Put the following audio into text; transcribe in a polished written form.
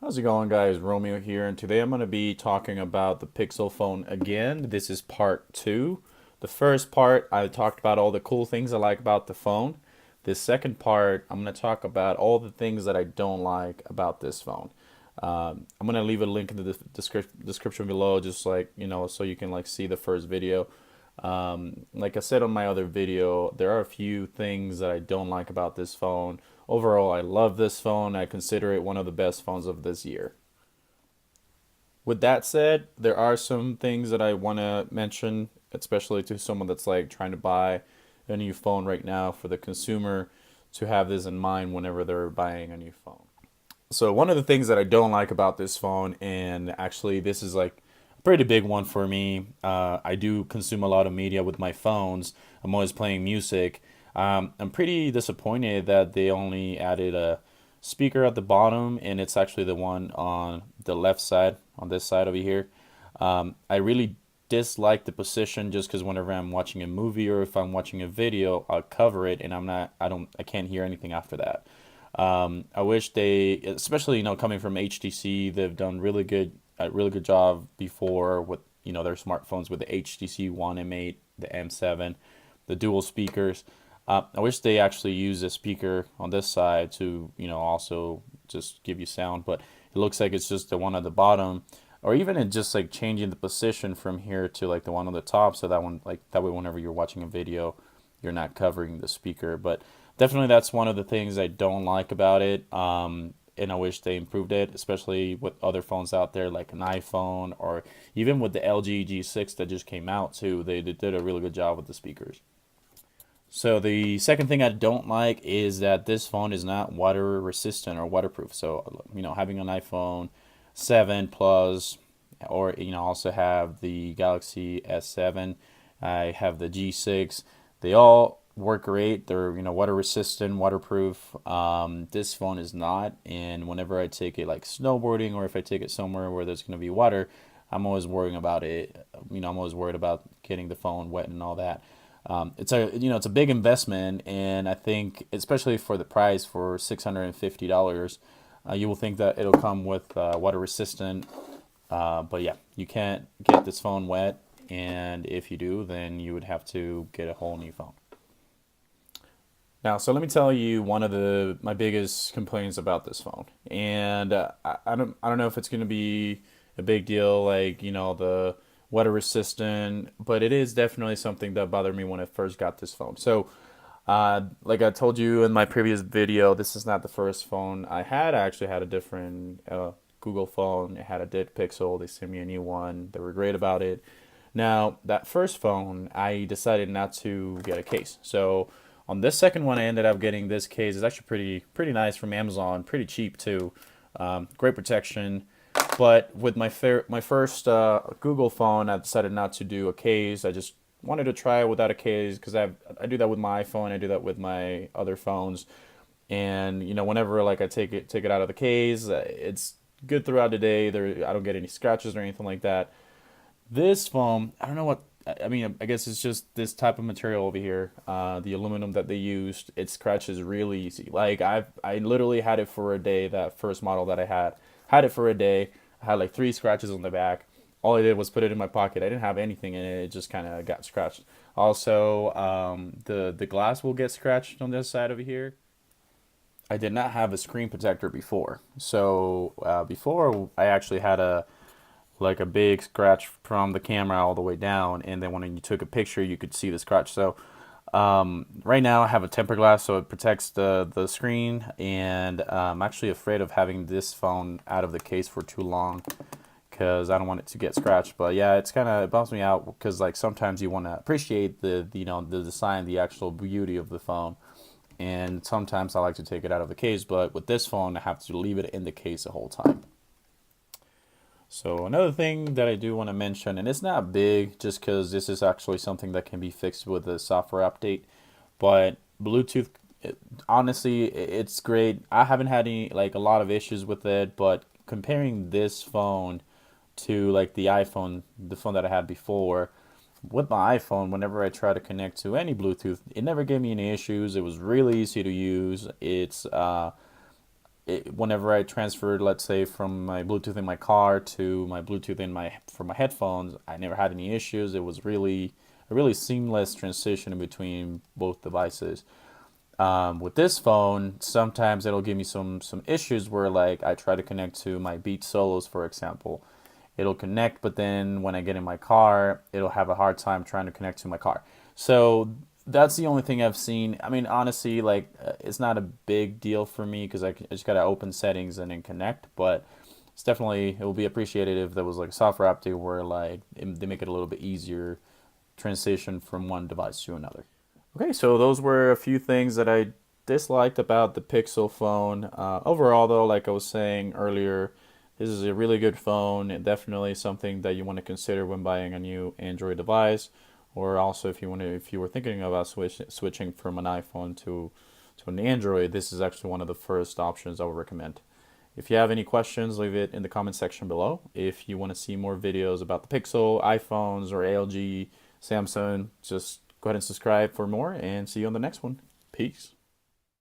How's it going, guys? Romeo here, and today I'm going to be talking about the Pixel phone again. This is part two. The first part, I talked about all the cool things I like about the phone. This second part, I'm going to talk about all the things that I don't like about this phone. I'm going to leave a link in the description below, just like, so you can like see the first video. Like I said on my other video, there are a few things that I don't like about this phone. Overall, I love this phone. I consider it one of the best phones of this year. With that said, there are some things that I want to mention, especially to someone that's like trying to buy a new phone right now, for the consumer to have this in mind whenever they're buying a new phone. So one of the things that I don't like about this phone, and actually this is like a pretty big one for me. I do consume a lot of media with my phones. I'm always playing music. I'm pretty disappointed that they only added a speaker at the bottom, and it's actually the one on the left side, on this side over here. I really dislike the position just because whenever I'm watching a movie or if I'm watching a video, I'll cover it and I can't hear anything after that. I wish they, especially coming from HTC, they've done a really good job before with their smartphones with the HTC One M8, the M7, the dual speakers. I wish they actually use a speaker on this side to also just give you sound, but it looks like it's just the one at the bottom, or even in just like changing the position from here to like the one on the top, so that one like that way whenever you're watching a video, you're not covering the speaker. But definitely that's one of the things I don't like about it. And I wish they improved it, especially with other phones out there like an iPhone or even with the LG G6 that just came out too. They did a really good job with the speakers. So the second thing I don't like is that this phone is not water resistant or waterproof. So having an iPhone 7 Plus, or also have the Galaxy S7, I have the G6. They all work great. They're water resistant, waterproof. This phone is not, and whenever I take it like snowboarding or if I take it somewhere where there's going to be water, I'm always worrying about it. I'm always worried about getting the phone wet and all that. It's a big investment, and I think especially for the price for $650, you will think that it'll come with water resistant. But yeah, you can't get this phone wet, and if you do, then you would have to get a whole new phone. Now, so let me tell you one of the my biggest complaints about this phone, and I don't know if it's going to be a big deal, like the water resistant, but it is definitely something that bothered me when I first got this phone. So, like I told you in my previous video, this is not the first phone I had. I actually had a different Google phone. It had a dead Pixel. They sent me a new one. They were great about it. Now, that first phone, I decided not to get a case. So on this second one, I ended up getting this case. It's actually pretty nice from Amazon, pretty cheap too. Great protection. But with my first Google phone, I decided not to do a case. I just wanted to try it without a case because I do that with my iPhone. I do that with my other phones, and whenever like I take it out of the case, it's good throughout the day. I don't get any scratches or anything like that. This foam, I don't know what. I mean, I guess it's just this type of material over here, the aluminum that they used. It scratches really easy. Like I literally had it for a day. That first model that I had it for a day. I had like 3 scratches on the back. All I did was put it in my pocket. I didn't have anything in it. It just kind of got scratched. Also, the glass will get scratched on this side over here. I did not have a screen protector before. So before I actually had a big scratch from the camera all the way down, and then when you took a picture, you could see the scratch. So right now I have a tempered glass, so it protects the screen, and I'm actually afraid of having this phone out of the case for too long because I don't want it to get scratched. But yeah, it bums me out because like sometimes you want to appreciate the design, the actual beauty of the phone, and sometimes I like to take it out of the case. But with this phone, I have to leave it in the case the whole time. So another thing that I do want to mention, and it's not big just because this is actually something that can be fixed with a software update, but Bluetooth, honestly, it's great. I haven't had a lot of issues with it, but comparing this phone to like the phone that I had before, with my iPhone, whenever I try to connect to any Bluetooth, it never gave me any issues. It was really easy to use. whenever I transferred, let's say, from my Bluetooth in my car to my Bluetooth in my for my headphones, I never had any issues. It was really a really seamless transition between both devices. With this phone, sometimes it'll give me some issues where like I try to connect to my Beat Solos, for example. It'll connect, but then when I get in my car, it'll have a hard time trying to connect to my car. So that's the only thing I've seen. I mean, honestly, like it's not a big deal for me because I just gotta open settings and then connect. But it's definitely it will be appreciated if there was like a software update where like they make it a little bit easier transition from one device to another. Okay, so those were a few things that I disliked about the Pixel phone. Overall, though, like I was saying earlier, this is a really good phone and definitely something that you want to consider when buying a new Android device, or also if you were thinking about switching from an iPhone to an Android, this is actually one of the first options I would recommend. If you have any questions, leave it in the comment section below. If you want to see more videos about the Pixel, iPhones, or LG, Samsung, just go ahead and subscribe for more and see you on the next one. Peace.